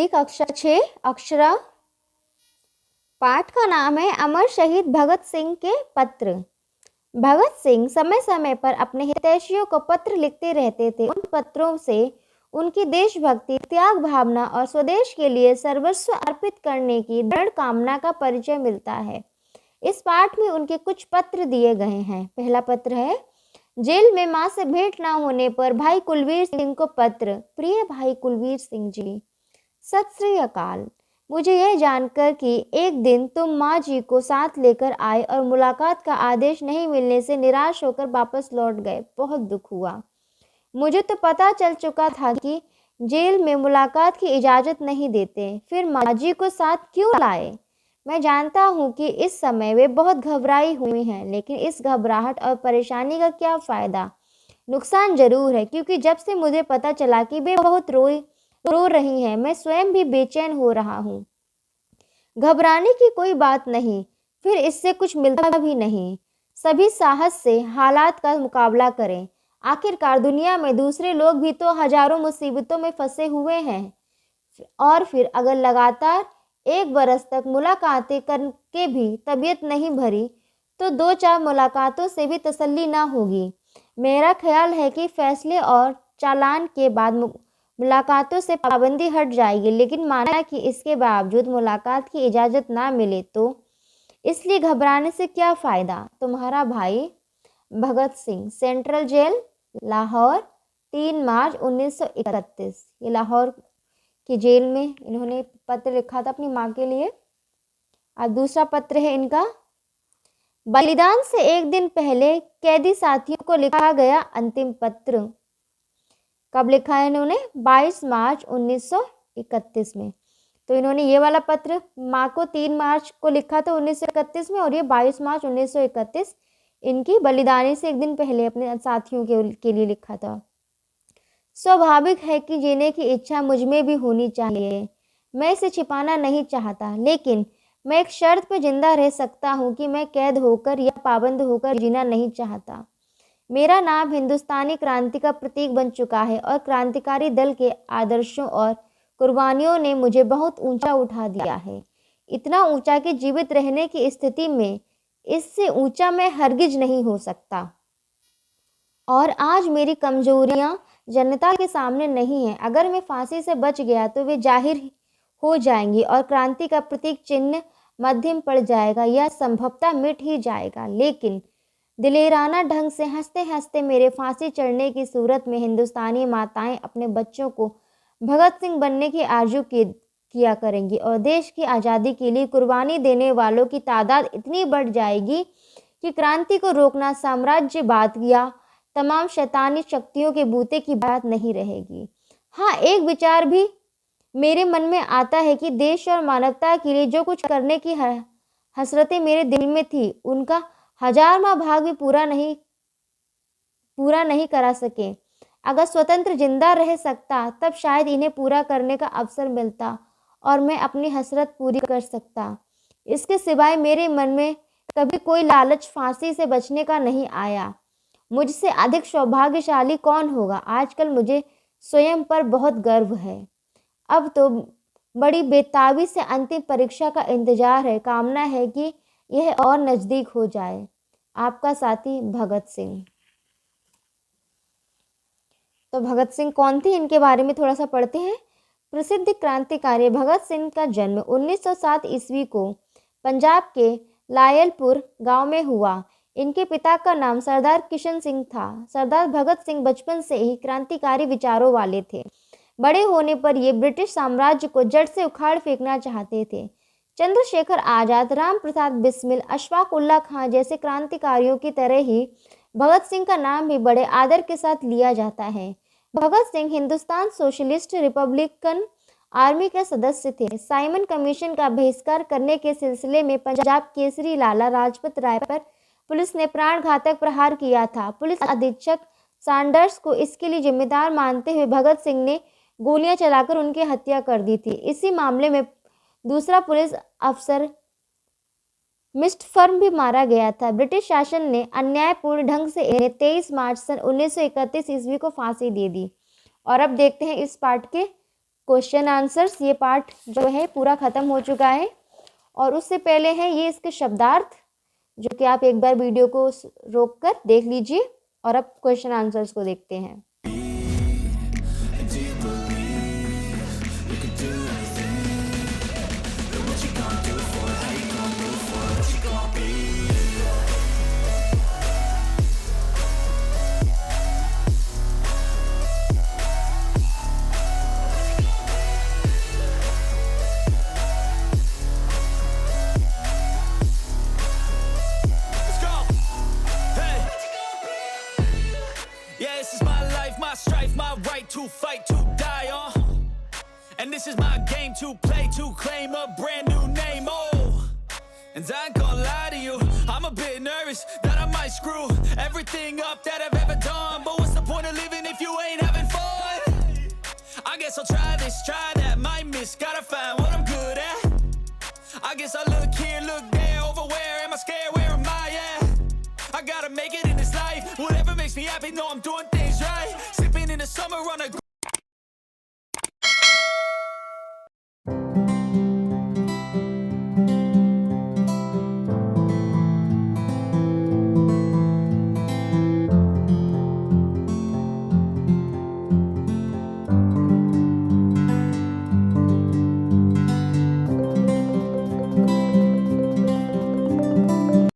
कक्षा 6 अक्षरा। पाठ का नाम है अमर शहीद भगत सिंह के पत्र। भगत सिंह समय समय पर अपने हितैषियों को पत्र लिखते रहते थे। उन पत्रों से उनकी देशभक्ति, त्याग भावना और स्वदेश के लिए सर्वस्व अर्पित करने की दृढ़ कामना का परिचय मिलता है। इस पाठ में उनके कुछ पत्र दिए गए हैं। पहला पत्र है, जेल में मां से भेंट ना होने पर भाई कुलवीर सिंह को पत्र। प्रिय भाई कुलवीर सिंह जी, सत श्री अकाल। मुझे यह जानकर कि एक दिन तुम माँ जी को साथ लेकर आए और मुलाकात का आदेश नहीं मिलने से निराश होकर वापस लौट गए, बहुत दुख हुआ। मुझे तो पता चल चुका था कि जेल में मुलाकात की इजाज़त नहीं देते, फिर माँ जी को साथ क्यों लाए? मैं जानता हूँ कि इस समय वे बहुत घबराई हुई हैं, लेकिन इस घबराहट और परेशानी का क्या फ़ायदा? नुकसान जरूर है, क्योंकि जब से मुझे पता चला कि वे बहुत रो रही हैं, मैं स्वयं भी बेचैन हो रहा हूँ। घबराने की कोई बात नहीं, फिर इससे कुछ मिलता भी नहीं। सभी साहस से हालात का मुकाबला करें। आखिरकार दुनिया में दूसरे लोग भी तो हजारों मुसीबतों में फंसे हुए हैं। और फिर अगर लगातार 1 बरस तक मुलाकातें करके भी तबीयत नहीं भरी, तो 2-4 मुलाकातों से भी तसल्ली ना होगी। मेरा ख्याल है कि फैसले और चालान के बाद मुलाकातों से पाबंदी हट जाएगी, लेकिन माना कि इसके बावजूद मुलाकात की इजाज़त ना मिले तो इसलिए घबराने से क्या फ़ायदा। तुम्हारा भाई भगत सिंह, सेंट्रल जेल, लाहौर, 3 मार्च 1931। ये लाहौर की जेल में इन्होंने पत्र लिखा था अपनी माँ के लिए। अब दूसरा पत्र है इनका, बलिदान से एक दिन पहले कैदी साथियों को लिखा गया अंतिम पत्र। कब लिखा है इन्होंने? 22 मार्च 1931 में। तो इन्होंने ये वाला पत्र माँ को 3 मार्च को लिखा था 1931 में, और ये 22 मार्च 1931 इनकी बलिदानी से एक दिन पहले अपने साथियों के लिए लिखा था। स्वाभाविक है कि जीने की इच्छा मुझ में भी होनी चाहिए, मैं इसे छिपाना नहीं चाहता, लेकिन मैं एक शर्त पर जिंदा रह सकता हूँ कि मैं कैद होकर या पाबंद होकर जीना नहीं चाहता। मेरा नाम हिंदुस्तानी क्रांति का प्रतीक बन चुका है और क्रांतिकारी दल के आदर्शों और कुर्बानियों ने मुझे बहुत ऊंचा उठा दिया है, इतना ऊंचा कि जीवित रहने की स्थिति में इससे ऊंचा मैं हरगिज नहीं हो सकता। और आज मेरी कमजोरियां जनता के सामने नहीं हैं। अगर मैं फांसी से बच गया तो वे जाहिर हो जाएंगी और क्रांति का प्रतीक चिन्ह मध्यम पड़ जाएगा या संभवतः मिट ही जाएगा। लेकिन दिलेराना ढंग से हंसते हंसते मेरे फांसी चढ़ने की सूरत में हिंदुस्तानी माताएं अपने बच्चों को भगत सिंह बनने की आरजू किया करेंगी और देश की आज़ादी के लिए कुर्बानी देने वालों की तादाद इतनी बढ़ जाएगी कि क्रांति को रोकना साम्राज्यवाद या तमाम शैतानी शक्तियों के बूते की बात नहीं रहेगी। हाँ, एक विचार भी मेरे मन में आता है कि देश और मानवता के लिए जो कुछ करने की हसरतें मेरे दिल में थी, उनका 1000वां भाग भी पूरा नहीं करा सके। अगर स्वतंत्र जिंदा रह सकता तब शायद इन्हें पूरा करने का अवसर मिलता और मैं अपनी हसरत पूरी कर सकता। इसके सिवाय मेरे मन में कभी कोई लालच फांसी से बचने का नहीं आया। मुझसे अधिक सौभाग्यशाली कौन होगा? आजकल मुझे स्वयं पर बहुत गर्व है। अब तो बड़ी बेताबी से अंतिम परीक्षा का इंतजार है। कामना है कि यह और नज़दीक हो जाए। आपका साथी भगत सिंह। तो भगत सिंह कौन थे, इनके बारे में थोड़ा सा पढ़ते हैं। प्रसिद्ध क्रांतिकारी भगत सिंह का जन्म 1907 ईस्वी को पंजाब के लायलपुर गांव में हुआ। इनके पिता का नाम सरदार किशन सिंह था। सरदार भगत सिंह बचपन से ही क्रांतिकारी विचारों वाले थे। बड़े होने पर ये ब्रिटिश साम्राज्य को जड़ से उखाड़ फेंकना चाहते थे। चंद्रशेखर आजाद, राम प्रसाद बिस्मिल, अशफाक उल्लाह खां जैसे क्रांतिकारियों की तरह ही भगत सिंह का नाम भी बड़े आदर के साथ लिया जाता है। Bhagat Singh Hindustan socialist republican army के सदस्य थे। साइमन कमीशन का बहिष्कार करने के सिलसिले में पंजाब केसरी लाला लाजपत राय पर पुलिस ने प्राणघातक प्रहार किया था। पुलिस अधीक्षक सैंडर्स को इसके लिए जिम्मेदार मानते हुए भगत सिंह ने गोलियां चलाकर उनकी हत्या कर दी थी। इसी मामले में दूसरा पुलिस अफसर मिस्ट फर्म भी मारा गया था। ब्रिटिश शासन ने अन्यायपूर्ण ढंग से इन्हें 23 मार्च सन 1931 ईस्वी को फांसी दे दी। और अब देखते हैं इस पाठ के क्वेश्चन आंसर्स, ये पार्ट जो है पूरा ख़त्म हो चुका है। और उससे पहले है ये इसके शब्दार्थ, जो कि आप एक बार वीडियो को रोक कर देख लीजिए। और अब क्वेश्चन आंसर्स को देखते हैं। To fight, to die on, and this is my game to play, to claim a brand new name. Oh, and I ain't gonna lie to you, I'm a bit nervous that I might screw everything up that I've ever done. But what's the point of living if you ain't having fun? I guess I'll try this, try that, might miss, gotta find what I'm good at. I guess I look here, look there, over where am I scared, where am I at? I gotta make it in this life, whatever makes me happy, know I'm doing things right. Sipping in the summer on a